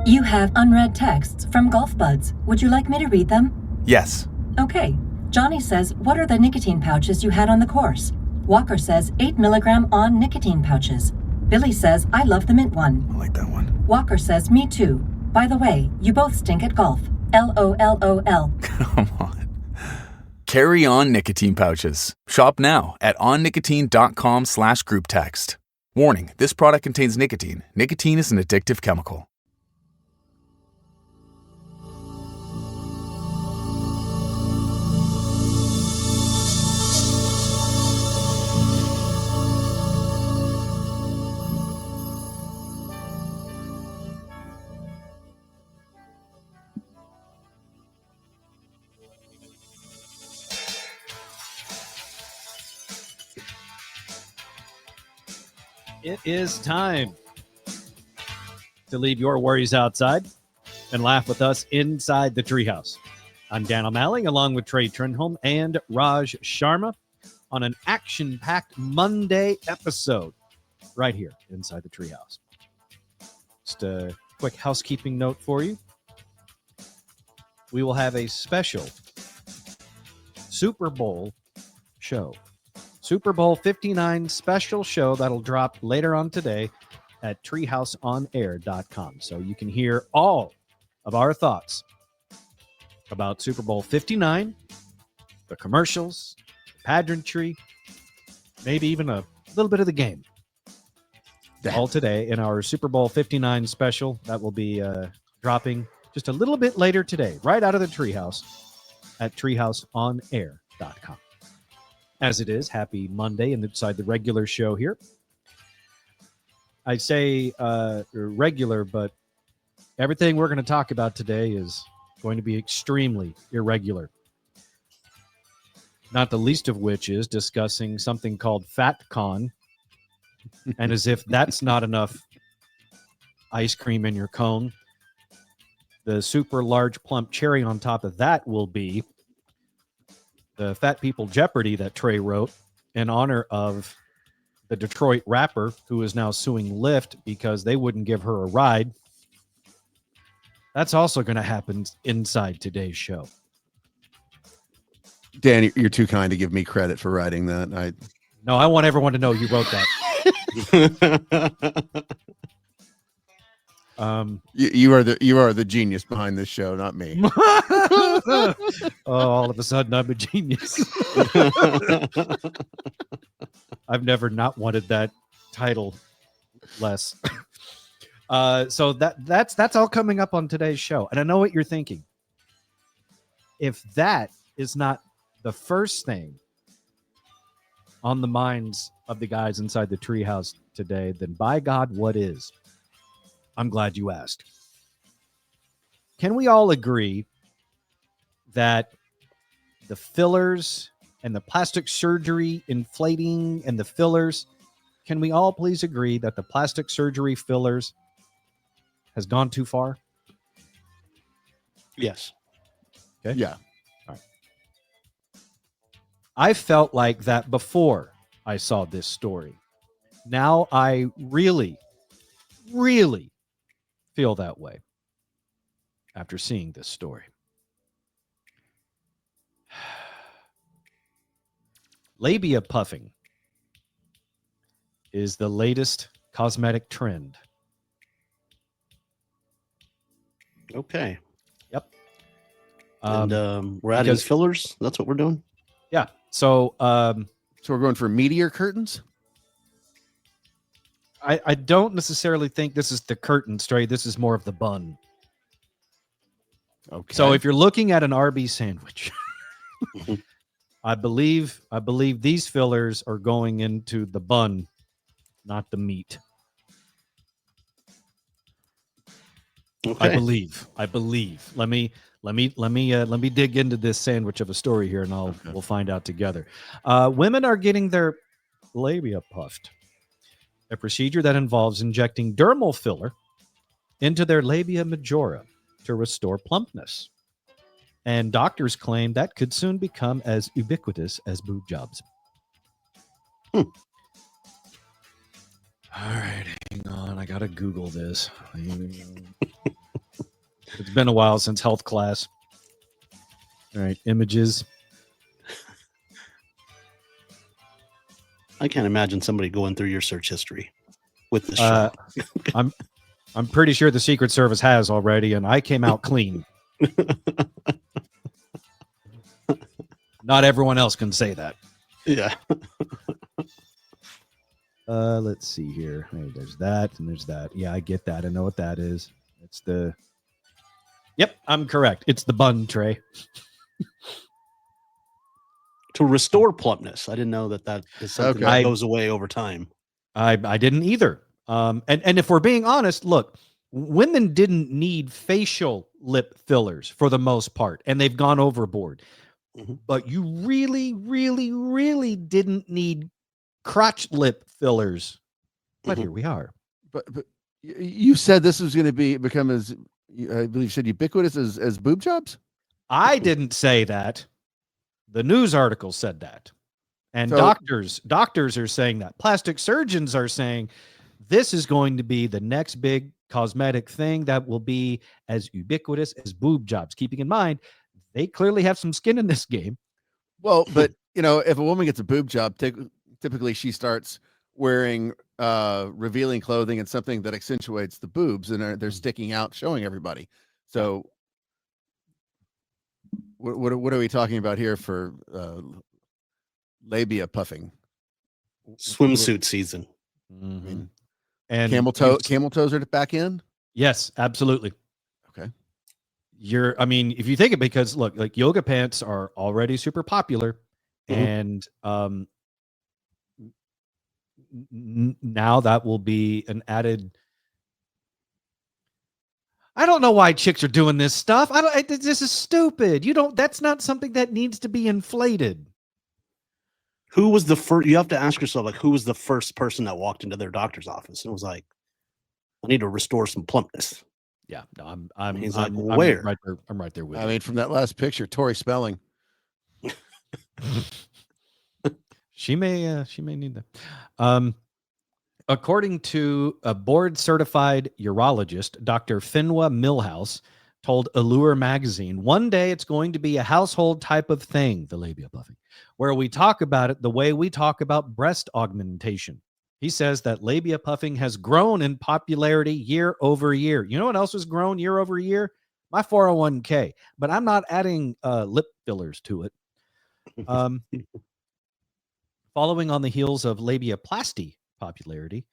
You have unread texts from Golf Buds. Would you like me to read them? Yes. Okay. Johnny says, what are the nicotine pouches you had on the course? Walker says, 8 milligram on nicotine pouches. Billy says, I love the mint one. I like that one. Walker says, me too. By the way, you both stink at golf. LOLOL. Come on. Carry on nicotine pouches. Shop now at onnicotine.com/group text. Warning, this product contains nicotine. Nicotine is an addictive chemical. It is time to leave your worries outside and laugh with us inside the Treehouse. I'm Dan O'Malley, along with Trey Trenholm and Raj Sharma, on an action-packed Monday episode right here inside the Treehouse. Just a quick housekeeping note for you. We will have a special Super Bowl show. Super Bowl 59 special show that'll drop later on today at treehouseonair.com. So you can hear all of our thoughts about Super Bowl 59, the commercials, pageantry, maybe even a little bit of the game. All today in our Super Bowl 59 special that will be dropping just a little bit later today, right out of the Treehouse at treehouseonair.com. As it is, happy Monday inside the regular show here. I say regular, but everything we're going to talk about today is going to be extremely irregular. Not the least of which is discussing something called FatCon. And as if that's not enough ice cream in your cone, the super large plump cherry on top of that will be the Fat People Jeopardy that Trey wrote in honor of the Detroit rapper who is now suing Lyft because they wouldn't give her a ride. That's also going to happen inside today's show. Dan, you're too kind to give me credit for writing that. No, I want everyone to know you wrote that. You are the genius behind this show, not me. All of a sudden, I'm a genius. I've never not wanted that title less. So that's all coming up on today's show, and I know what you're thinking. If that is not the first thing on the minds of the guys inside the Treehouse today, then by God, what is? I'm glad you asked. Can we all agree that the fillers and the plastic surgery inflating and the fillers, can we all please agree that the plastic surgery fillers has gone too far? Yes. Okay. Yeah. All right. I felt like that before I saw this story. Now I really, really feel that way after seeing this story. Labia puffing is the latest cosmetic trend. Okay. Yep. And we're adding fillers. That's what we're doing. Yeah. So we're going for meteor curtains? I don't necessarily think this is the curtain, Stray. This is more of the bun. Okay. So if you're looking at an Arby's sandwich, I believe these fillers are going into the bun, not the meat. Okay. I believe. Let me dig into this sandwich of a story here, and we'll find out together. Women are getting their labia puffed, a procedure that involves injecting dermal filler into their labia majora to restore plumpness. And doctors claim that could soon become as ubiquitous as boob jobs. All right, hang on. I gotta Google this. It's been a while since health class. All right, images. I can't imagine somebody going through your search history with this show. I'm pretty sure the Secret Service has already, and I came out clean. Not everyone else can say that. Yeah. Let's see here. Hey, there's that and there's that. Yeah, I get that. I know what that is. It's the. Yep, I'm correct. It's the bun tray. To restore plumpness. I didn't know that is something that goes away over time. I didn't either. And if we're being honest, look, women didn't need facial lip fillers for the most part, and they've gone overboard. Mm-hmm. But you really, really, really didn't need crotch lip fillers. But mm-hmm. Here we are. But you said this was going to become as, I believe you said, ubiquitous as boob jobs? I didn't say that. The news article said that. And doctors are saying that. Plastic surgeons are saying this is going to be the next big cosmetic thing that will be as ubiquitous as boob jobs. Keeping in mind, they clearly have some skin in this game. Well, but if a woman gets a boob job, typically she starts wearing revealing clothing and something that accentuates the boobs, and they're sticking out, showing everybody. So what are we talking about here for labia puffing? Swimsuit season. Mm-hmm. I mean, and camel toes are back in? Yes, absolutely. Okay. If you think it, because look, like yoga pants are already super popular, mm-hmm. and now that will be an added. I don't know why chicks are doing this stuff. This is stupid. That's not something that needs to be inflated. Who was the first? You have to ask yourself, like, who was the first person that walked into their doctor's office and was like, I need to restore some plumpness. Yeah, no, where? I'm right there with you. I mean, from that last picture, Tori Spelling. She may need that. According to a board-certified urologist, Dr. Finwa Millhouse told Allure magazine, one day it's going to be a household type of thing, the labia puffing, where we talk about it the way we talk about breast augmentation. He says that labia puffing has grown in popularity year over year. You know what else has grown year over year? My 401k. But I'm not adding lip fillers to it. Following on the heels of labiaplasty popularity,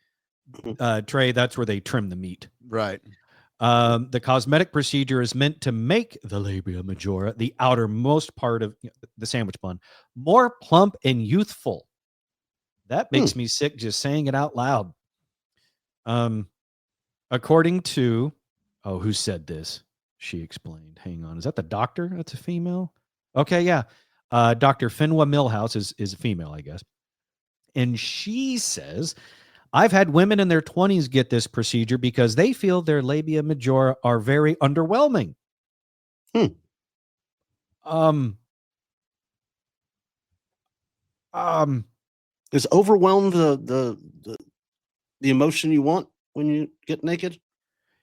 Trey, that's where they trim the meat. Right. The cosmetic procedure is meant to make the labia majora, the outermost part of the sandwich bun, more plump and youthful. That makes me sick just saying it out loud. According to, who said this? She explained. Hang on. Is that the doctor? That's a female? Okay, yeah. Dr. Finwa Millhouse is a female, I guess. And she says, I've had women in their 20s get this procedure because they feel their labia majora are very underwhelming. Is overwhelmed the emotion you want when you get naked?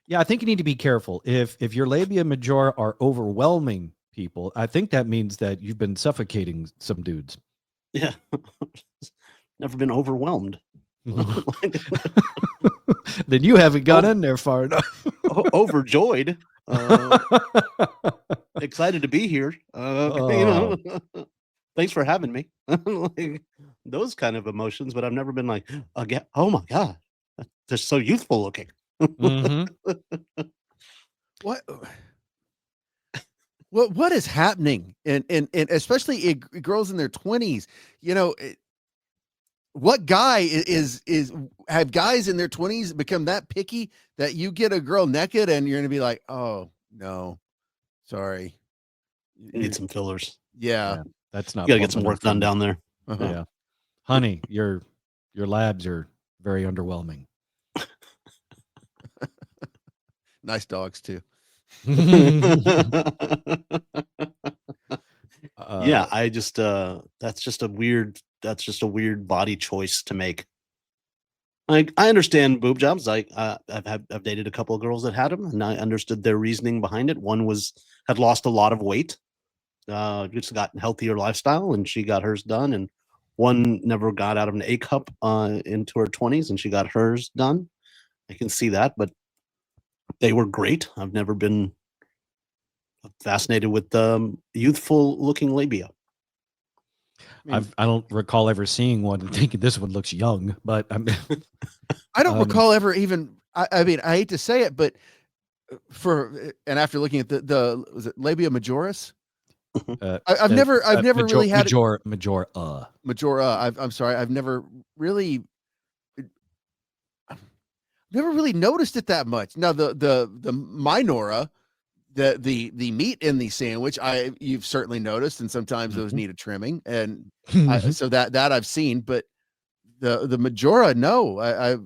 Yeah, I think you need to be careful. If your labia majora are overwhelming people, I think that means that you've been suffocating some dudes. Yeah. Never been overwhelmed. Then you haven't got in there far enough. Overjoyed. Excited to be here. Thanks for having me. Like, those kind of emotions, but I've never been like, again, oh my God, they're so youthful looking. Mm-hmm. What is happening? And especially girls in their 20s, what guy have guys in their 20s become that picky that you get a girl naked and you're going to be like, oh no, sorry. Need some fillers. Yeah. That's not, you gotta get some work done down there. Uh-huh. Yeah. Honey, your labs are very underwhelming. Nice dogs too. Yeah, I just that's just a weird body choice to make. Like, I understand boob jobs. I've dated a couple of girls that had them, and I understood their reasoning behind it. One had lost a lot of weight, just got healthier lifestyle, and she got hers done. And one never got out of an A cup into her 20s, and she got hers done. I can see that, but they were great. I've never been fascinated with youthful looking labia. I don't recall ever seeing one and thinking this one looks young, but I don't recall ever even. I mean, I hate to say it, but after looking at the was it labia majoris? I've never really had majora. I'm sorry, I've never really noticed it that much. Now the minora, the meat in the sandwich, you've certainly noticed, and sometimes those need a trimming, and so that I've seen, but the majora, no.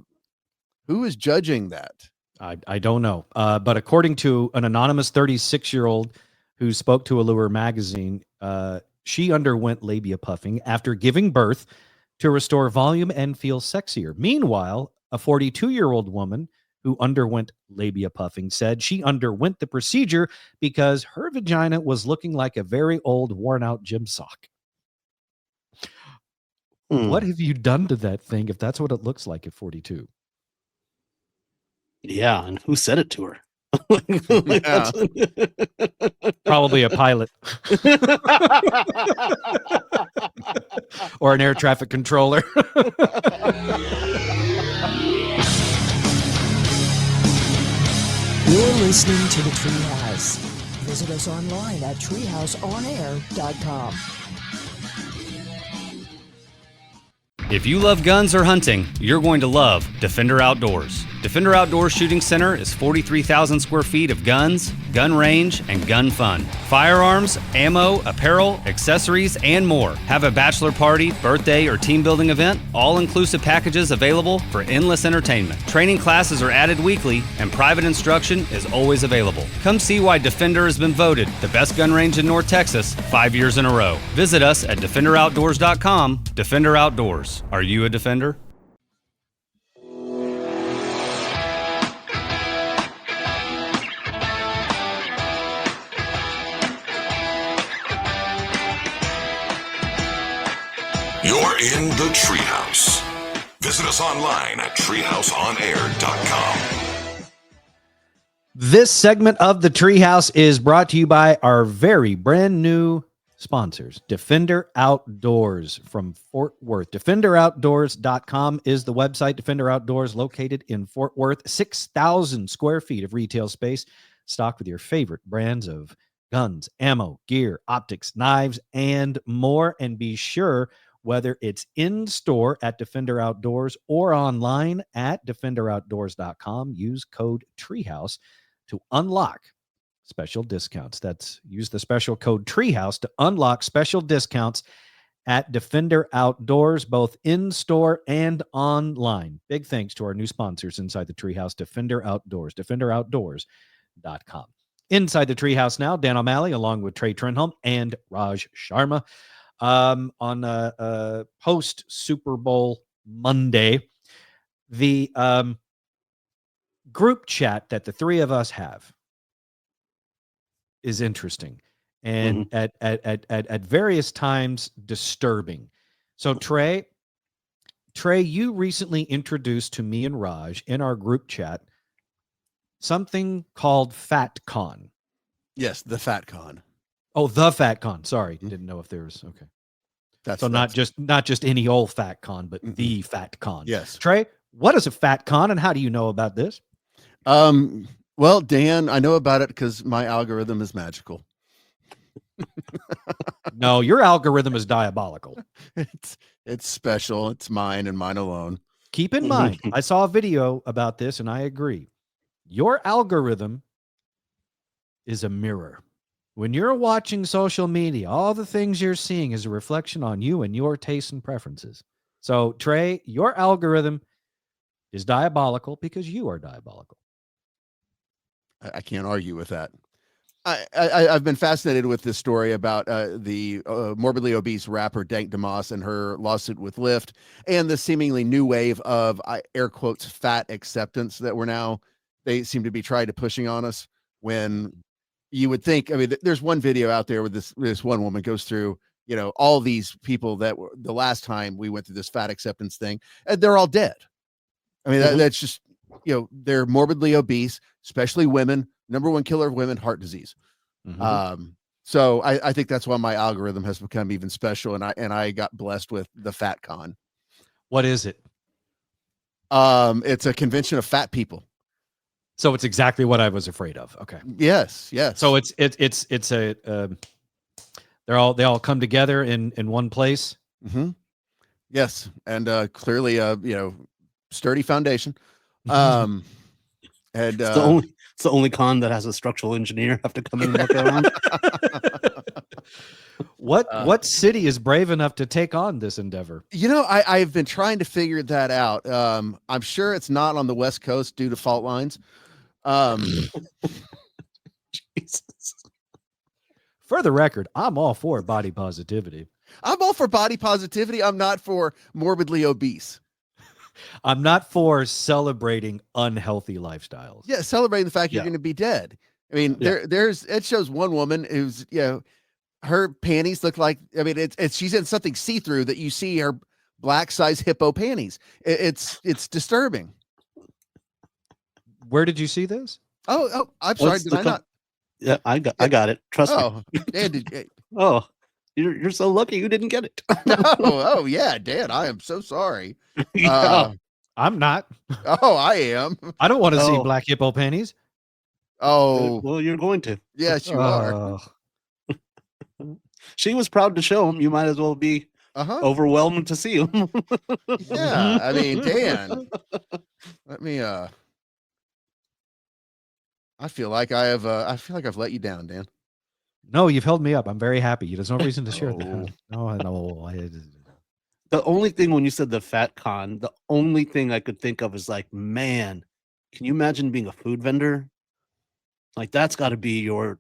Who is judging that? I don't know, but according to an anonymous 36-year-old who spoke to Allure magazine, she underwent labia puffing after giving birth to restore volume and feel sexier. Meanwhile, a 42-year-old woman who underwent labia puffing said she underwent the procedure because her vagina was looking like a very old, worn-out gym sock. What have you done to that thing if that's what it looks like at 42? Yeah, and who said it to her? Probably a pilot. Or an air traffic controller. You're listening to the Treehouse. Visit us online at treehouseonair.com. If you love guns or hunting, you're going to love Defender Outdoors. Defender Outdoors Shooting Center is 43,000 square feet of guns, gun range, and gun fun. Firearms, ammo, apparel, accessories, and more. Have a bachelor party, birthday, or team building event? All-inclusive packages available for endless entertainment. Training classes are added weekly, and private instruction is always available. Come see why Defender has been voted the best gun range in North Texas 5 years in a row. Visit us at defenderoutdoors.com. Defender Outdoors. Are you a defender? You're in the Treehouse. Visit us online at treehouseonair.com. This segment of the Treehouse is brought to you by our very brand new sponsors, Defender Outdoors from Fort Worth. DefenderOutdoors.com is the website. Defender Outdoors, located in Fort Worth, 6,000 square feet of retail space, stocked with your favorite brands of guns, ammo, gear, optics, knives, and more. And be sure, whether it's in store at Defender Outdoors or online at DefenderOutdoors.com, use code Treehouse to unlock special discounts. Use the special code Treehouse to unlock special discounts at Defender Outdoors, both in store and online. Big thanks to our new sponsors inside the Treehouse, Defender Outdoors, DefenderOutdoors.com. Inside the Treehouse now, Dan O'Malley, along with Trey Trenholm and Raj Sharma, on post Super Bowl Monday. The group chat that the three of us have is interesting and at various times disturbing. So Trey, you recently introduced to me and Raj in our group chat something called FatCon. Yes, the FatCon. Oh, the FatCon. Sorry, didn't know if there was okay. That's not just any old FatCon, but the FatCon. Yes, Trey, what is a FatCon, and how do you know about this? Well, Dan, I know about it because my algorithm is magical. No, your algorithm is diabolical. It's special. It's mine and mine alone. Keep in mind, I saw a video about this, and I agree. Your algorithm is a mirror. When you're watching social media, all the things you're seeing is a reflection on you and your tastes and preferences. So, Trey, your algorithm is diabolical because you are diabolical. I can't argue with that. I've been fascinated with this story about the morbidly obese rapper Dank Demoss and her lawsuit with Lyft, and the seemingly new wave of air quotes fat acceptance that they seem to be trying to pushing on us. When you would think, I mean, there's one video out there where this one woman goes through, all these people that were the last time we went through this fat acceptance thing, and they're all dead. I mean, that's just, they're morbidly obese, especially women. Number one killer of women, heart disease. So I think that's why my algorithm has become even special. And I got blessed with the Fat Con. What is it? It's a convention of fat people. So it's exactly what I was afraid of. Okay. Yes. So it's a they all come together in one place. Yes, and clearly, sturdy foundation. And it's the only con that has a structural engineer have to come in and look around. What city is brave enough to take on this endeavor? I've been trying to figure that out. I'm sure it's not on the West Coast due to fault lines. Jesus. For the record, I'm all for body positivity. I'm all for body positivity. I'm not for morbidly obese. I'm not for celebrating unhealthy lifestyles. Yeah, celebrating the fact you're going to be dead. I mean, it shows one woman who's, her panties look like, I mean, she's in something see-through that you see her black size hippo panties. It's disturbing. Where did you see this? Oh, I'm sorry. Did I not? Yeah, I got it. Trust me. Dan, oh, you're so lucky you didn't get it. Oh yeah, Dan, I am so sorry. I'm not. Oh, I am. I don't want to see black hippo panties. Oh, well, you're going to. Yes, you are. She was proud to show him. You might as well be overwhelmed to see him. Yeah, I mean, Dan, let me. I feel like I've let you down, Dan. No, you've held me up. I'm very happy. There's no reason to share that. No. The only thing when you said the Fat Con, the only thing I could think of is like, man, can you imagine being a food vendor? Like that's got to be your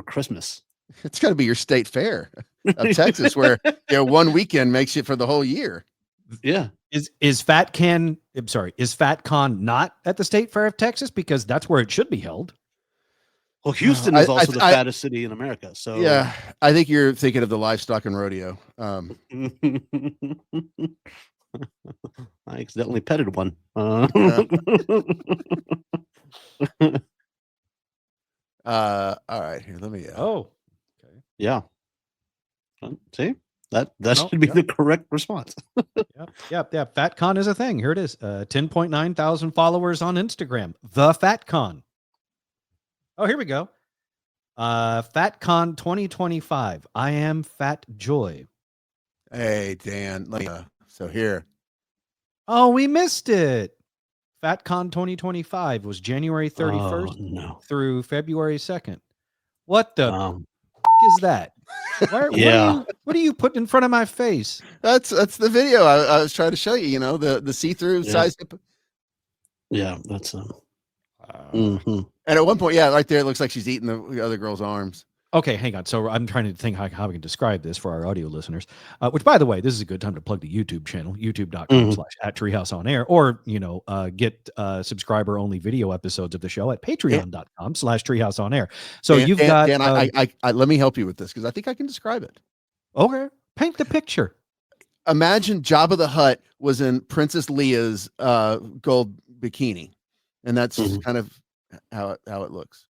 Christmas. It's got to be your state fair of Texas, where 1 weekend makes it for the whole year. Yeah. Is Fat Con not at the State Fair of Texas? Because that's where it should be held. Well, Houston is also the fattest city in America. So yeah, I think you're thinking of the livestock and rodeo. I accidentally petted one. All right, here, let me. Okay. Yeah. See? That should be the correct response. Yep. Fat Con is a thing. Here it is. 10.9 thousand followers on Instagram. The Fat Con. Oh, here we go. Fat Con 2025. I am Fat Joy. Hey, Dan. So here. Oh, we missed it. Fat Con 2025 was January 31st through February 2nd. What the is that? What are you putting in front of my face? That's the video I was trying to show you. The see-through size. Yeah, that's And at one point, right there, it looks like she's eating the other girl's arms. Okay, hang on. So I'm trying to think how we can describe this for our audio listeners. Which, by the way, this is a good time to plug the YouTube channel, youtube.com/@treehouse-on-air, or get subscriber-only video episodes of the show at patreon.com/treehouse-on-air. So you've got. Dan, I let me help you with this because I think I can describe it. Okay, paint the picture. Imagine Jabba the Hutt was in Princess Leia's gold bikini, and that's kind of how it looks.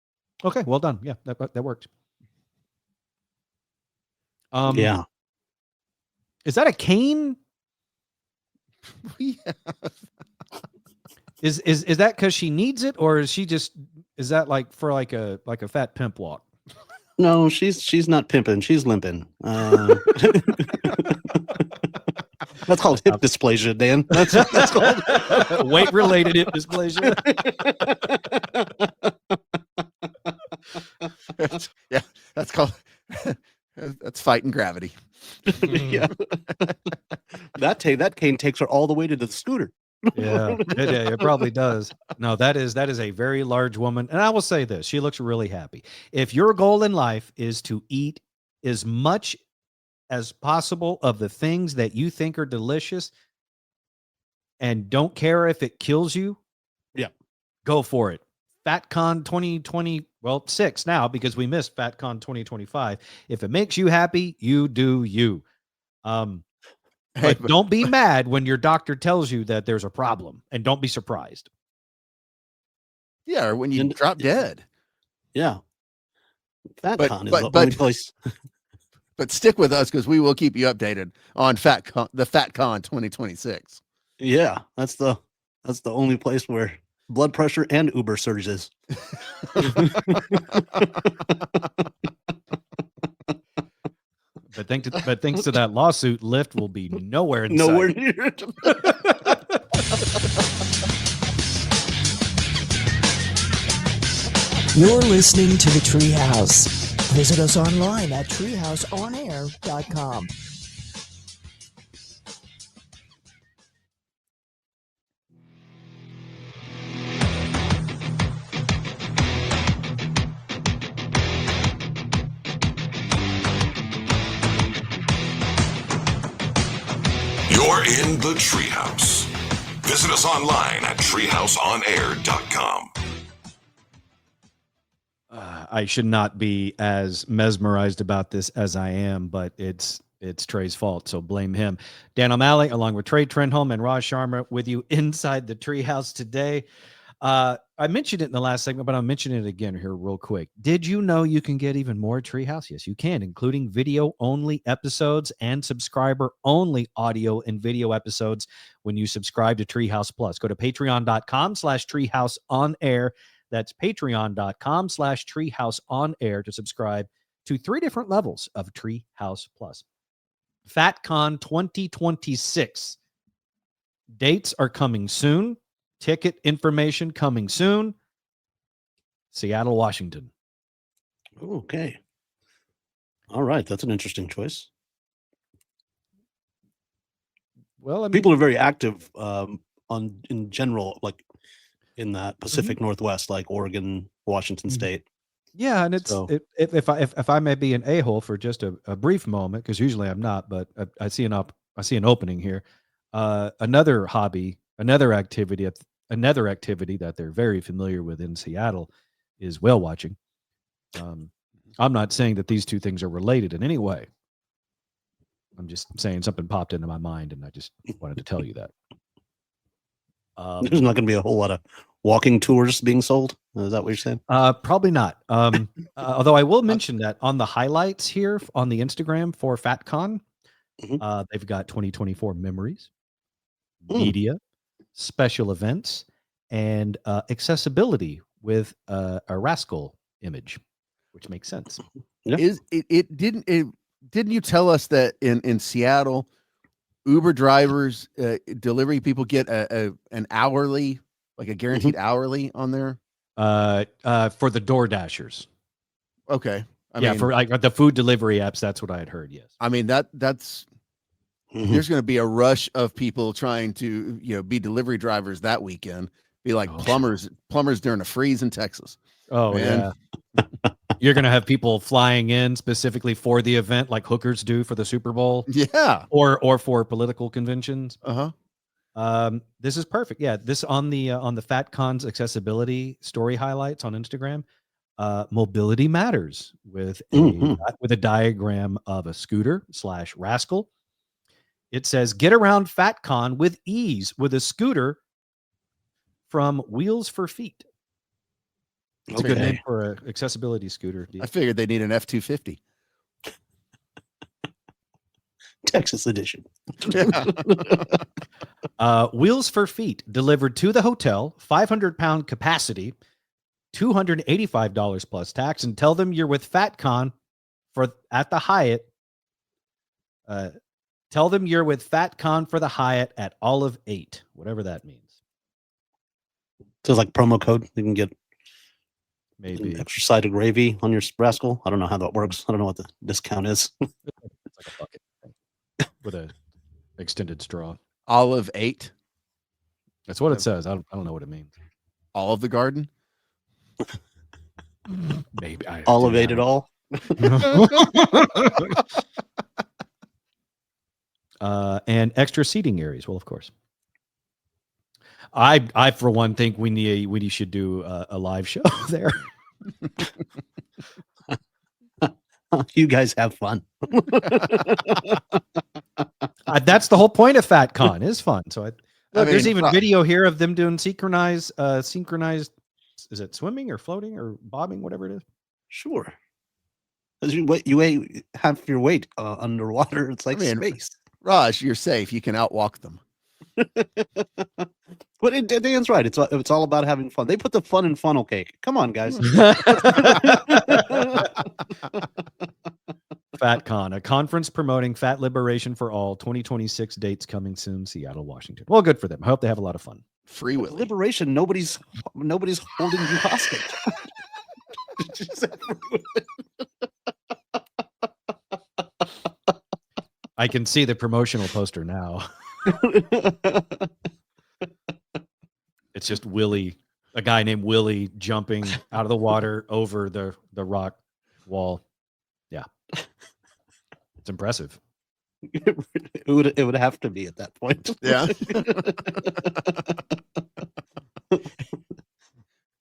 Okay, well done. Yeah, that worked. Yeah. Is that a cane? Yeah. Is that because she needs it, or is that like for like a fat pimp walk? No, she's not pimping. She's limping. That's called hip dysplasia, Dan. That's called weight-related hip dysplasia. That's called. That's fighting gravity. Yeah. That cane takes her all the way to the scooter. Yeah, it probably does. No, that is a very large woman. And I will say this, she looks really happy. If your goal in life is to eat as much as possible of the things that you think are delicious and don't care if it kills you, Yeah. go for it. FatCon 2020, well, 6 now because we missed FatCon 2025. If it makes you happy, you do you. Hey, But don't be mad when your doctor tells you that there's a problem, and don't be surprised. yeah, or when you And- drop dead. Yeah. FatCon is but- the only place. But stick with us because we will keep you updated on the FatCon 2026. Yeah, that's the only place where blood pressure and Uber surges. But thanks to that lawsuit, Lyft will be nowhere in Nowhere sight. near it. You're listening to the Treehouse. Visit us online at treehouseonair.com. You're in the Treehouse. Visit us online at treehouseonair.com. I should not be as mesmerized about this as I am, but it's Trey's fault, so blame him. Dan O'Malley, along with Trey Trenholm and Raj Sharma, with you inside the Treehouse today. I mentioned it in the last segment, but I'll mention it again here real quick. Did you know you can get even more Treehouse? Yes, you can, including video-only episodes and subscriber-only audio and video episodes when you subscribe to Treehouse Plus. Go to patreon.com/treehouseonair. That's patreon.com/treehouseonair to subscribe to 3 different levels of Treehouse Plus. FatCon 2026. Dates are coming soon. Ticket information coming soon. Seattle, Washington. Okay. All right. That's an interesting choice. Well, I mean, People are very active in general, like in that Pacific Northwest, like Oregon, Washington State. yeah, and it's So- if I may be an a-hole for just a brief moment, because usually I'm not, but I see an opening here. Another hobby, another activity that they're very familiar with in Seattle is whale watching. I'm not saying that these two things are related in any way. I'm just saying something popped into my mind, and I just wanted to tell you that. There's not going to be a whole lot of walking tours being sold. Is that what you're saying? Probably not. Although I will mention that on the highlights here on the Instagram for FatCon, they've got 2024 memories, media, special events, and accessibility with a rascal image, which makes sense. Yeah. Didn't you tell us that in Seattle, Uber drivers, delivery people get an hourly, like a guaranteed hourly on there? For the Door Dashers. Okay. I Yeah, mean, for like the food delivery apps, that's what I had heard. Yes. I mean that's there's going to be a rush of people trying to be delivery drivers that weekend. Be like plumbers during a freeze in Texas. Oh, man. yeah. You're going to have people flying in specifically for the event, like hookers do for the Super Bowl. Yeah. Or for political conventions. Uh-huh. This is perfect. Yeah. This on the FatCon's accessibility story highlights on Instagram. Mobility matters with a diagram of a scooter / rascal. It says, get around FatCon with ease with a scooter from Wheels for Feet. It's a good name for an accessibility scooter. I figured they need an F-250. Texas edition. Wheels for Feet delivered to the hotel, 500-pound capacity, $285 plus tax, and tell them you're with FatCon at the Hyatt. Tell them you're with FatCon for the Hyatt at Olive 8, whatever that means. So it's like promo code. You can get maybe an extra side of gravy on your rascal. I don't know how that works. I don't know what the discount is. It's like a bucket with a extended straw. Olive 8. That's what it says. I don't know what it means. Olive the Garden. Maybe I Olivate it all. And extra seating areas. Well, of course. I for one think we should do a live show there. You guys have fun. That's the whole point of FatCon is fun. So there's mean, even video here of them doing synchronized. Is it swimming or floating or bobbing, whatever it is? Sure. As you weigh half your weight underwater. It's like space. Raj, you're safe. You can outwalk them. But Dan's right. It's all about having fun. They put the fun in funnel cake. Come on, guys. FatCon, a conference promoting fat liberation for all. 2026 dates coming soon. Seattle, Washington. Well, good for them. I hope they have a lot of fun. Free Willy. Liberation. Nobody's holding you hostage. I can see the promotional poster now. It's just Willie, a guy named Willie jumping out of the water over the rock wall. Yeah. It's impressive. It would have to be at that point. Yeah.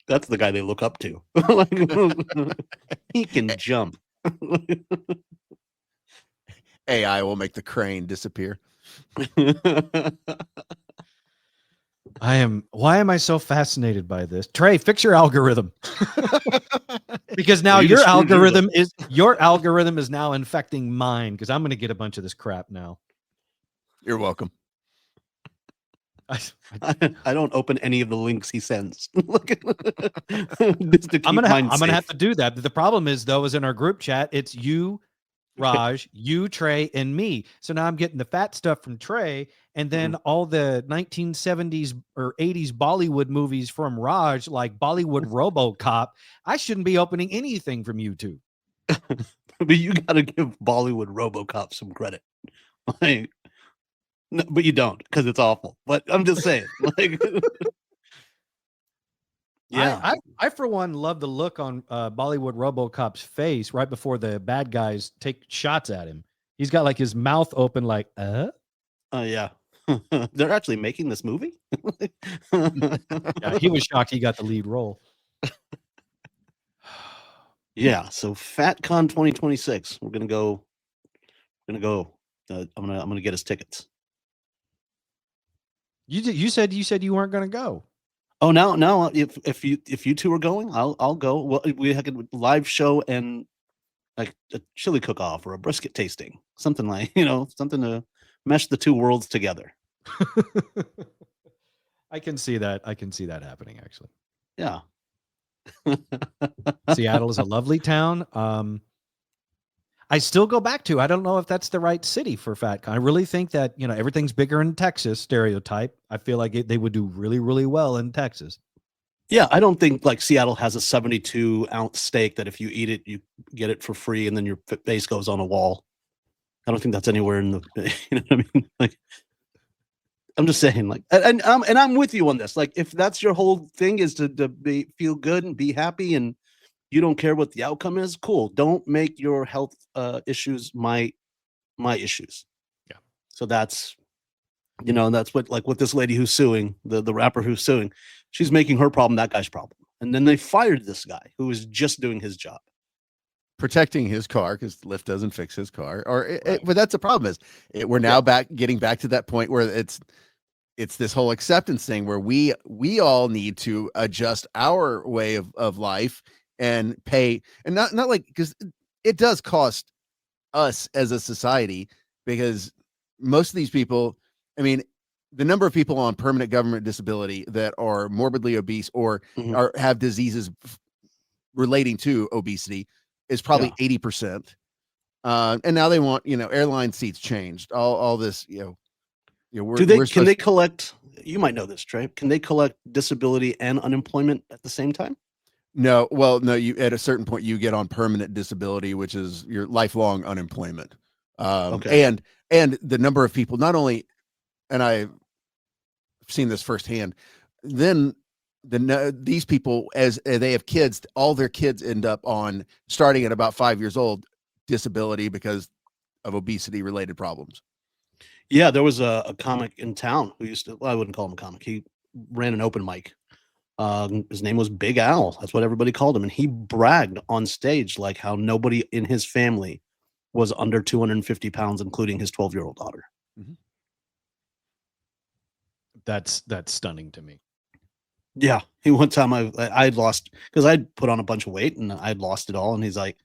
That's the guy they look up to. He can jump. AI will make the crane disappear. Why am I so fascinated by this? Trey, fix your algorithm. Because now your algorithm is now infecting mine, because I'm going to get a bunch of this crap now. You're welcome. I don't open any of the links he sends. I'm gonna have to do that. The problem is, though, is in our group chat, it's you, Raj, you, Trey, and me. So now I'm getting the fat stuff from Trey, and then all the 1970s or 80s Bollywood movies from Raj, like Bollywood RoboCop. I shouldn't be opening anything from you two. But you got to give Bollywood RoboCop some credit. Like, no, but you don't, because it's awful. But I'm just saying, like, yeah. I for one love the look on Bollywood RoboCop's face right before the bad guys take shots at him. He's got like his mouth open, like yeah. They're actually making this movie. Yeah, he was shocked he got the lead role. Yeah. So FatCon 2026, we're gonna go. I'm gonna get us tickets. You said you weren't going to go. Oh, now if you two are going, I'll go. Well, we have a live show and like a chili cook-off or a brisket tasting, something like, something to mesh the two worlds together. I can see that happening, actually. Yeah. Seattle is a lovely town. I still go back to, I don't know if that's the right city for FatCon. I really think that, everything's bigger in Texas, stereotype. I feel like they would do really, really well in Texas. Yeah, I don't think like Seattle has a 72-ounce steak that if you eat it, you get it for free and then your face goes on a wall. I don't think that's anywhere in the, you know what I mean? Like, I'm just saying, like, and I'm with you on this. Like, if that's your whole thing is to feel good and be happy and you don't care what the outcome is, cool. Don't make your health issues my issues. Yeah. So that's, that's what this lady who's suing, the rapper who's suing, she's making her problem that guy's problem. And then they fired this guy who was just doing his job. Protecting his car because Lyft doesn't fix his car. But that's the problem is we're now getting back to that point where it's this whole acceptance thing where we all need to adjust our way of life and pay, and not like, because it does cost us as a society, because most of these people, I mean, the number of people on permanent government disability that are morbidly obese or have diseases relating to obesity is probably 80%. And now they want, airline seats changed, all this, can they collect, you might know this, Trey, can they collect disability and unemployment at the same time? No, you at a certain point you get on permanent disability, which is your lifelong unemployment. And the number of people, not only, and I seen this firsthand. Then these people, as they have kids, all their kids end up on, starting at about 5 years old, disability because of obesity related problems. Yeah, there was a comic in town who used to, well, I wouldn't call him a comic. He ran an open mic. His name was Big Al. That's what everybody called him. And he bragged on stage like how nobody in his family was under 250 pounds, including his 12-year-old daughter. Mm-hmm. That's stunning to me. Yeah. One time I'd lost, because I'd put on a bunch of weight and I'd lost it all. And he's like,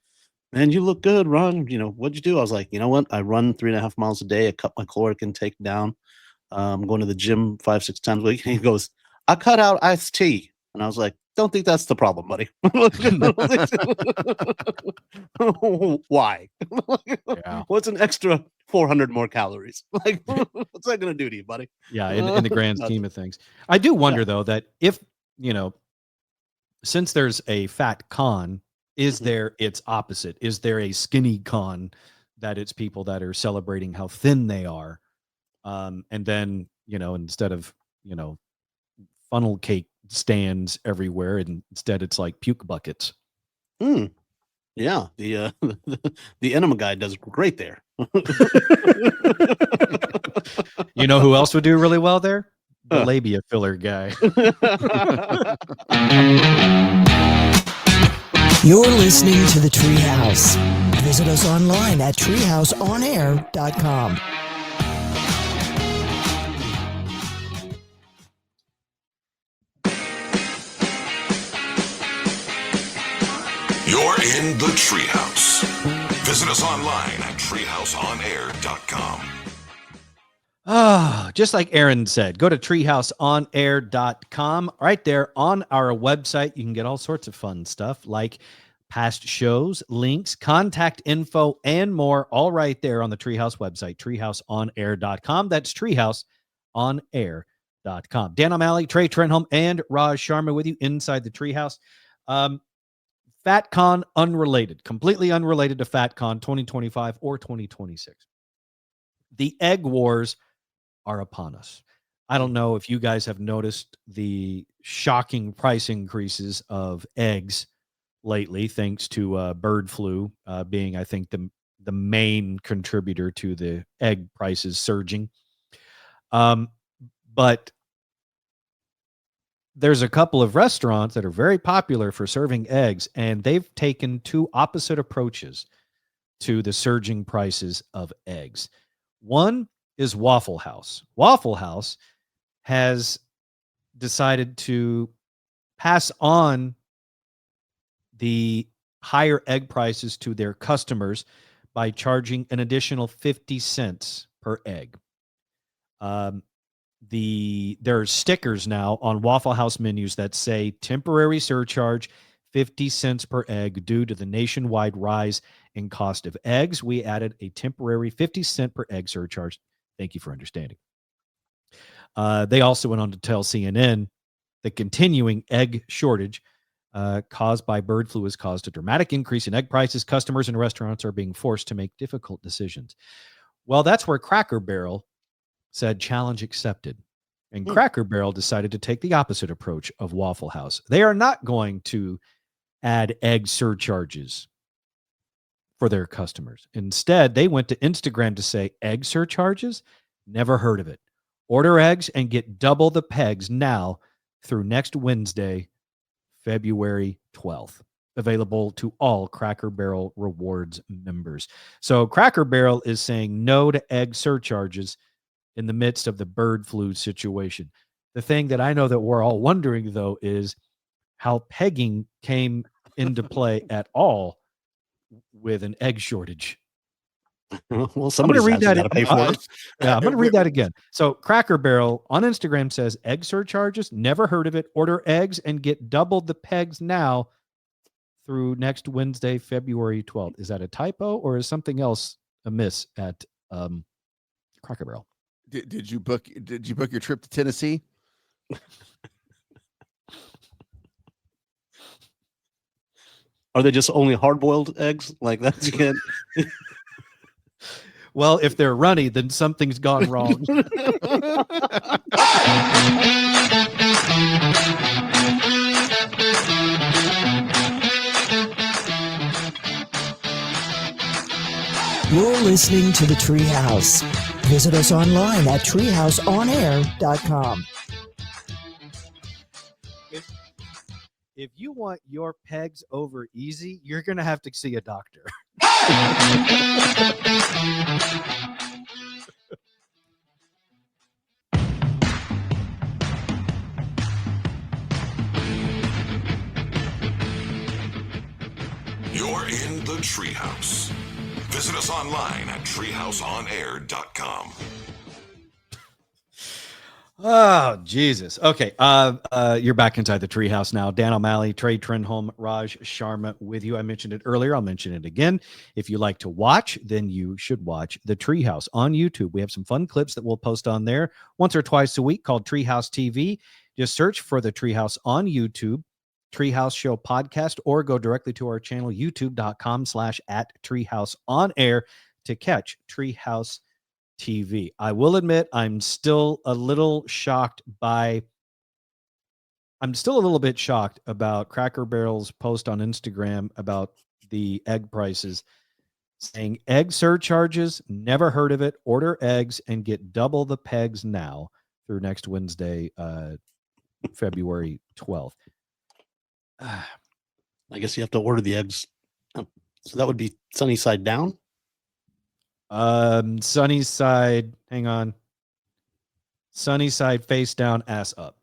man, you look good, Ron. You know, what'd you do? I was like, you know what? I run 3.5 miles a day. I cut my caloric intake down. I'm going to the gym 5-6 times a week. And he goes, I cut out iced tea. And I was like, don't think that's the problem, buddy. Why? Yeah. What's an extra 400 more calories? Like, what's that going to do to you, buddy? Yeah, in the grand scheme of things. I do wonder, though, that if, since there's a fat con, is there its opposite? Is there a skinny con that it's people that are celebrating how thin they are? And then, instead of, funnel cake stands everywhere, and instead it's like puke buckets. Yeah, the enema guy does great there. You know who else would do really well there? The labia filler guy. You're listening to the Treehouse. Visit us online at treehouseonair.com. You're in the Treehouse. Visit us online at treehouseonair.com. Just like Aaron said, go to treehouseonair.com. Right there on our website, you can get all sorts of fun stuff like past shows, links, contact info, and more, all right there on the Treehouse website, treehouseonair.com. That's treehouseonair.com. Dan O'Malley, Trey Trenholm, and Raj Sharma with you inside the Treehouse. FatCon unrelated, completely unrelated to FatCon 2025 or 2026. The egg wars are upon us. I don't know if you guys have noticed the shocking price increases of eggs lately, thanks to bird flu being, I think, the main contributor to the egg prices surging. But there's a couple of restaurants that are very popular for serving eggs, and they've taken two opposite approaches to the surging prices of eggs. One is Waffle House. Waffle House has decided to pass on the higher egg prices to their customers by charging an additional 50 cents per egg. There are stickers now on Waffle House menus that say temporary surcharge 50 cents per egg due to the nationwide rise in cost of eggs. We added a temporary 50 cent per egg surcharge. Thank you for understanding. They also went on to tell CNN the continuing egg shortage caused by bird flu has caused a dramatic increase in egg prices. Customers and restaurants are being forced to make difficult decisions. Well, that's where Cracker Barrel said challenge accepted. And Cracker Barrel decided to take the opposite approach of Waffle House. They are not going to add egg surcharges for their customers. Instead, they went to Instagram to say, egg surcharges? Never heard of it. Order eggs and get double the pegs now through next Wednesday, February 12th. Available to all Cracker Barrel Rewards members. So Cracker Barrel is saying no to egg surcharges in the midst of the bird flu situation. The thing that I know that we're all wondering, though, is how pegging came into play at all with an egg shortage. Well, somebody's got to pay for it. Yeah, I'm going to read that again. So Cracker Barrel on Instagram says egg surcharges, never heard of it. Order eggs and get double the pegs now through next Wednesday, February 12th. Is that a typo or is something else amiss at Cracker Barrel? Did you book your trip to Tennessee? Are they just only hard-boiled eggs? Like that's good. Well, if they're runny, then something's gone wrong. You're listening to the Treehouse. Visit us online at treehouseonair.com. If you want your pegs over easy, you're going to have to see a doctor. You're in the Treehouse. Visit us online at treehouseonair.com. Oh, Jesus. Okay. You're back inside the Treehouse now. Dan O'Malley, Trey Trenholm, Raj Sharma with you. I mentioned it earlier. I'll mention it again. If you like to watch, then you should watch the Treehouse on YouTube. We have some fun clips that we'll post on there once or twice a week called Treehouse TV. Just search for the Treehouse on YouTube, Treehouse Show Podcast, or go directly to our channel, youtube.com/@treehouseonair to catch Treehouse TV. I will admit I'm still a little bit shocked about Cracker Barrel's post on Instagram about the egg prices, saying egg surcharges, never heard of it, order eggs and get double the pegs now through next Wednesday, February 12th. I guess you have to order the eggs. So that would be sunny side down. Sunny side, hang on. Sunny side face down, ass up.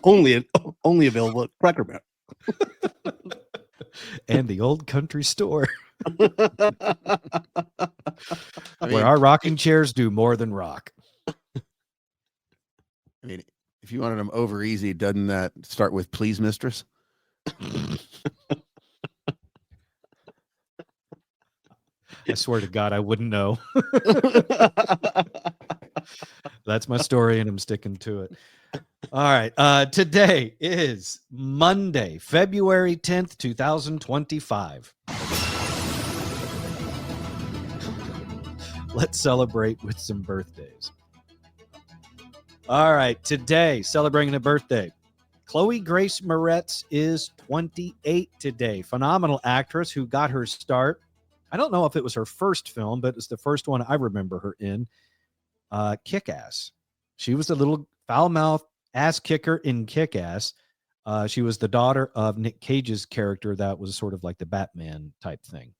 only available at Cracker Barrel. And the old country store. I mean, where our rocking chairs do more than rock. I mean, if you wanted them over easy, doesn't that start with please, mistress? I swear to God, I wouldn't know. That's my story, and I'm sticking to it. All right. Today is Monday, February 10th, 2025. Let's celebrate with some birthdays. All right. Today, celebrating a birthday. Chloe Grace Moretz is 28 today. Phenomenal actress who got her start. I don't know if it was her first film, but it's the first one I remember her in. Kick-Ass. She was the little foul-mouthed ass kicker in Kick-Ass. She was the daughter of Nick Cage's character that was sort of like the Batman type thing.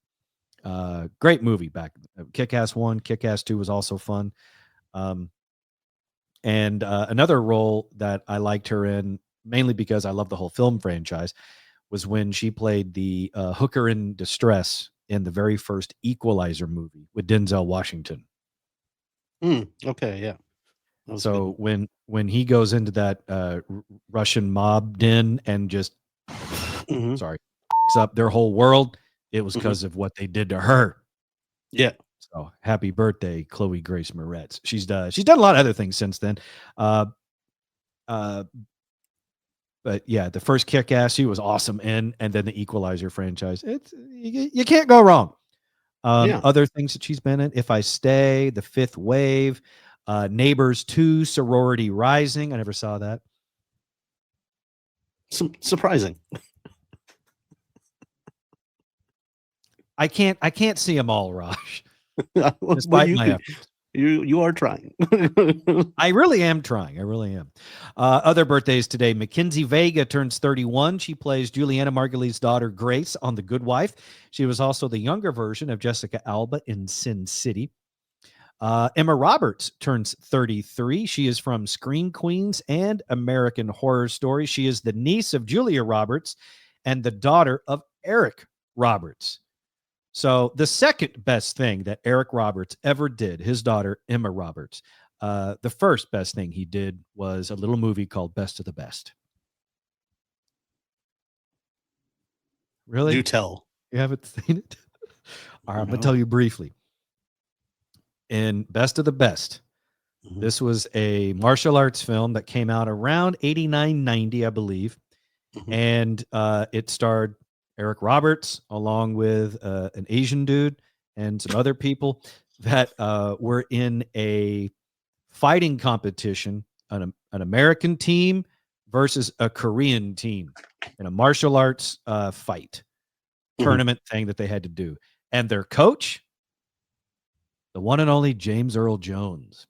Great movie back. Kick-Ass 1, Kick-Ass 2 was also fun. And another role that I liked her in, mainly because I love the whole film franchise, was when she played the hooker in distress in the very first Equalizer movie with Denzel Washington. Okay, yeah. So when he goes into that Russian mob den and just up their whole world, it was because of what they did to her. Yeah. So happy birthday, Chloe Grace Moretz. She's done a lot of other things since then. But yeah, the first Kick-Ass, she was awesome in, and then the Equalizer franchise. You can't go wrong. Other things that she's been in: If I Stay, The Fifth Wave, Neighbors 2, Sorority Rising. I never saw that. Surprising. I can't see them all, Raj. Despite my efforts. You are trying. I really am trying. I really am. Other birthdays today. Mackenzie Vega turns 31. She plays Juliana Margulies' daughter, Grace, on The Good Wife. She was also the younger version of Jessica Alba in Sin City. Emma Roberts turns 33. She is from Scream Queens and American Horror Story. She is the niece of Julia Roberts and the daughter of Eric Roberts. So the second best thing that Eric Roberts ever did, his daughter, Emma Roberts, the first best thing he did was a little movie called Best of the Best. Really? Do tell. You haven't seen it? All right, I'm going to tell you briefly. In Best of the Best, this was a martial arts film that came out around 89, 90, I believe. And it starred Eric Roberts along with an Asian dude and some other people. that were in a fighting competition, an American team versus a Korean team in a martial arts fight tournament thing that they had to do. And their coach, the one and only James Earl Jones.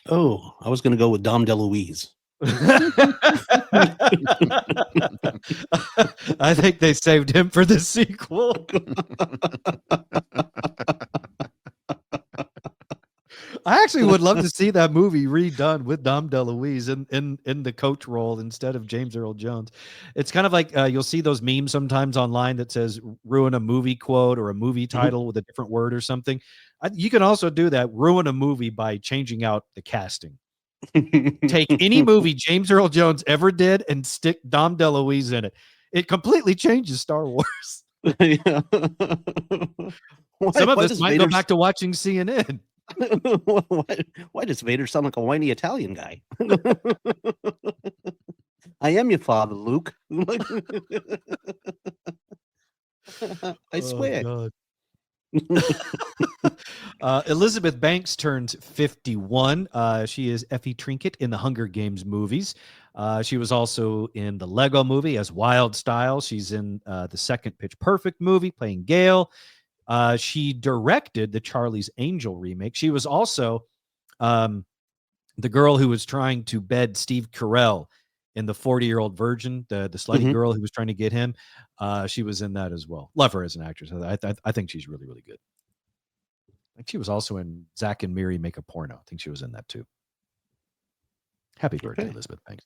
Oh, I was going to go with Dom DeLuise. I think they saved him for the sequel. I actually would love to see that movie redone with Dom DeLuise in the coach role instead of James Earl Jones. It's kind of like you'll see those memes sometimes online that says ruin a movie quote or a movie title with a different word or something. You can also do that, ruin a movie by changing out the casting. Take any movie James Earl Jones ever did and stick Dom DeLuise in it. It completely changes Star Wars. Some of us might go back to watching CNN. Why does Vader sound like a whiny Italian guy? I am your father, Luke. I swear. Oh, Elizabeth Banks turns 51. She is Effie Trinket in the Hunger Games movies. She was also in the Lego movie as Wild Style. She's in the second Pitch Perfect movie playing Gale. She directed the Charlie's Angel remake. She was also the girl who was trying to bed Steve Carell in the 40-Year-Old Virgin, the slutty girl who was trying to get him. She was in that as well. Love her as an actress. I think she's really, really good. I think she was also in Zack and Miri Make a Porno. I think she was in that too. Happy birthday, Elizabeth Banks.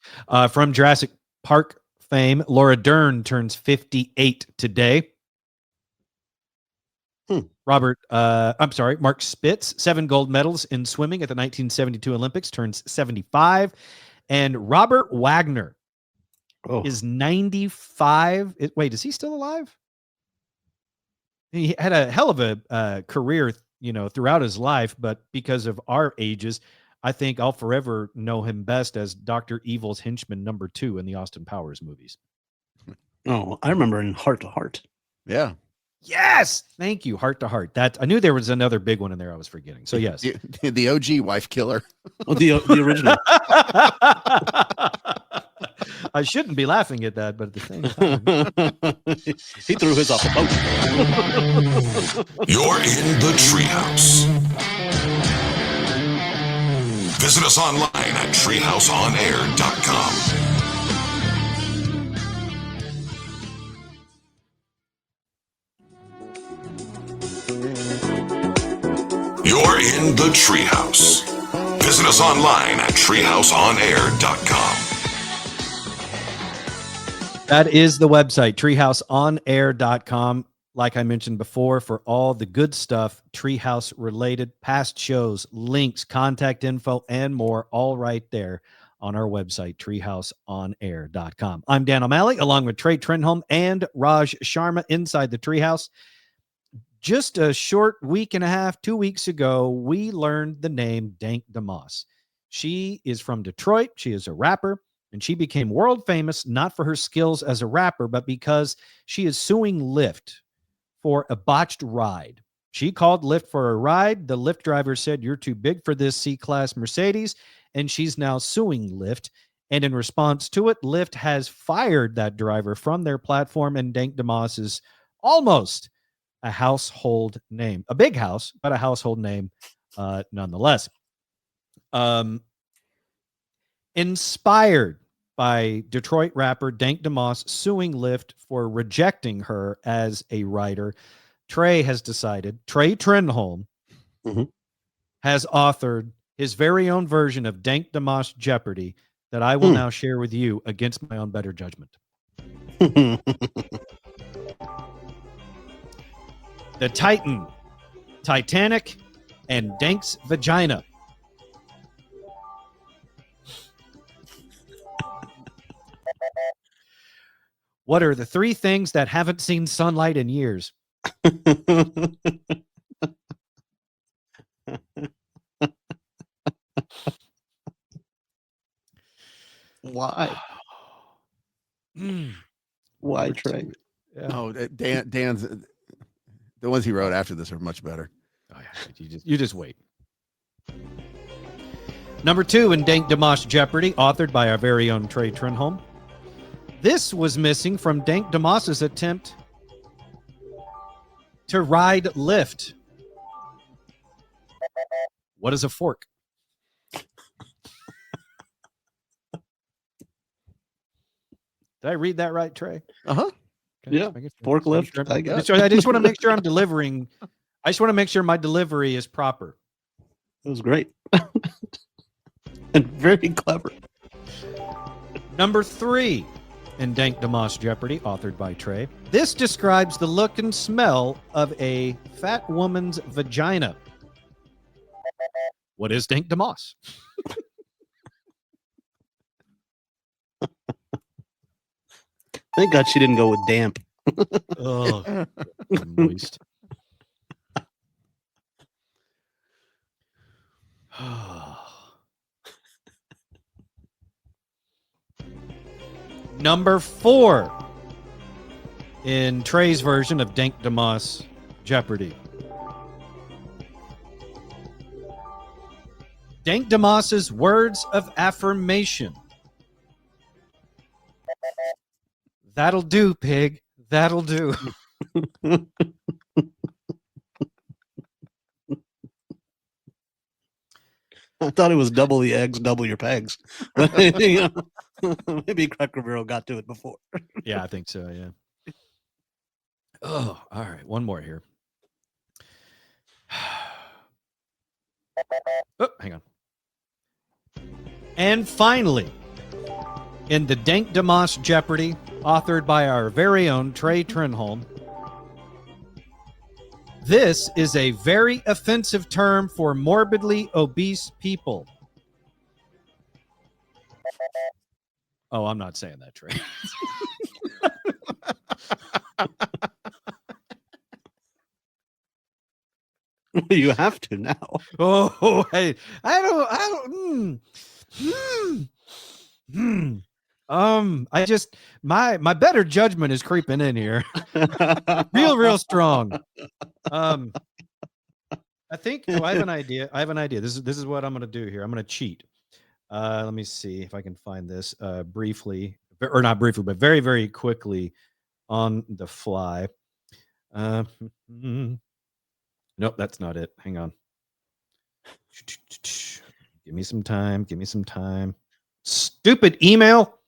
From Jurassic Park fame, Laura Dern turns 58 today. Mark Spitz, 7 gold medals in swimming at the 1972 Olympics, turns 75. And Robert Wagner is 95. Wait, is he still alive? He had a hell of a career, throughout his life, but because of our ages, I think I'll forever know him best as Dr. Evil's henchman number 2 in the Austin Powers movies. Oh, I remember in Heart to Heart. Yeah. Yes, thank you. Heart to Heart. That I knew there was another big one in there I was forgetting. So yes, the OG wife killer. Oh, the original. I shouldn't be laughing at that, but at the same time, he threw his off the boat. You're in the Treehouse. Visit us online at treehouseonair.com. You're in the Treehouse. Visit us online at treehouseonair.com. that is the website, treehouseonair.com. Like I mentioned before, for all the good stuff, Treehouse related, past shows, links, contact info, and more, all right there on our website, treehouseonair.com. I'm Dan O'Malley, along with Trey Trenholm and Raj Sharma inside the Treehouse. Just a short week and a half, 2 weeks ago, we learned the name Dank Demoss. She is from Detroit. She is a rapper, and she became world famous not for her skills as a rapper, but because she is suing Lyft for a botched ride. She called Lyft for a ride. The Lyft driver said, "You're too big for this C-Class Mercedes," and she's now suing Lyft. And in response to it, Lyft has fired that driver from their platform, and Dank Demoss is almost a household name. A big house, but a household name nonetheless. Inspired by Detroit rapper Dank Demoss suing Lyft for rejecting her as a writer, Trey Trenholm has authored his very own version of Dank Demoss Jeopardy that I will now share with you against my own better judgment. The Titan, Titanic, and Dank's vagina. What are the 3 things that haven't seen sunlight in years? Why? Why, Trey? Yeah. Oh, Dan's the ones he wrote after this are much better. Oh yeah, you just wait. Number 2 in Dank Demoss Jeopardy, authored by our very own Trey Trenholm. This was missing from Dank Demoss's attempt to ride Lyft. What is a fork? Did I read that right, Trey? Uh-huh. Okay, Yeah, just forklift. I guess. I just want to make sure I'm delivering. I just want to make sure my delivery is proper. It was great. And very clever. Number 3 in Dank Demoss Jeopardy, authored by Trey. This describes the look and smell of a fat woman's vagina. What is Dank Demoss? Thank God she didn't go with damp. Oh, moist. Number 4 in Trey's version of Dank Demoss Jeopardy. Dank Demoss's words of affirmation. That'll do, pig. That'll do. I thought it was double the eggs, double your pegs. But, you know, maybe Cracker Barrel got to it before. Yeah, I think so. Yeah. Oh, all right. One more here. Oh, hang on. And finally, in the Dank Demoss Jeopardy, authored by our very own Trey Trenholm, this is a very offensive term for morbidly obese people. Oh, I'm not saying that, Trey. You have to now. Oh, hey, I just my better judgment is creeping in here. real strong. I think I have an idea. This is what I'm going to do here. I'm going to cheat. Let me see if I can find this briefly, or not briefly, but very, very quickly on the fly. Nope, that's not it. Hang on. Give me some time. Stupid email.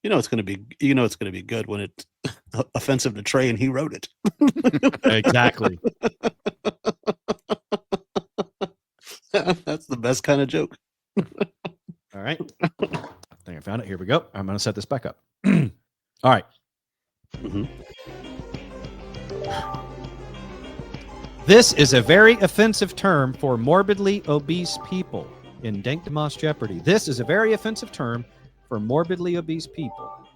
You know it's going to be good when it's offensive to Trey and he wrote it. Exactly. That's the best kind of joke. All right. I think I found it. Here we go. I'm going to set this back up. All right. Mm-hmm. This is a very offensive term for morbidly obese people in Dank Demoss Jeopardy. This is a very offensive term for morbidly obese people.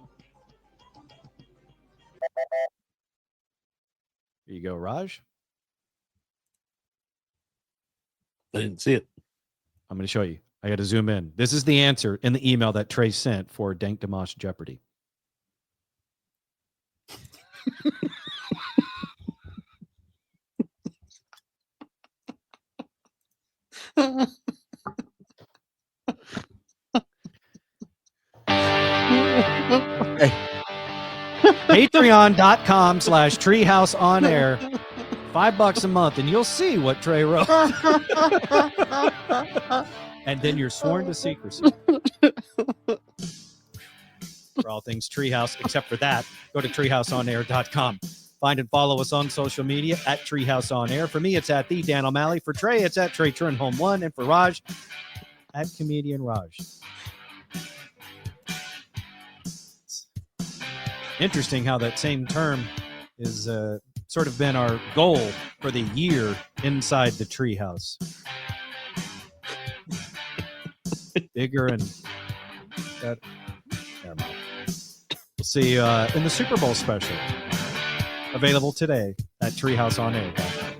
Here you go, Raj. I didn't see it. I'm going to show you. I got to zoom in. This is the answer in the email that Trey sent for Dank Demoss Jeopardy. Patreon.com/Treehouse on air. $5 a month, and you'll see what Trey wrote. And then you're sworn to secrecy. For all things Treehouse, except for that, go to treehouseonair.com. Find and follow us on social media at Treehouse On Air. For me, it's at the Dan O'Malley. For Trey, it's at Trey Trenholm 1. And for Raj, at Comedian Raj. Interesting how that same term is sort of been our goal for the year inside the Treehouse. Bigger and better. Never mind. We'll see you in the Super Bowl special. Available today at treehouseonair.com.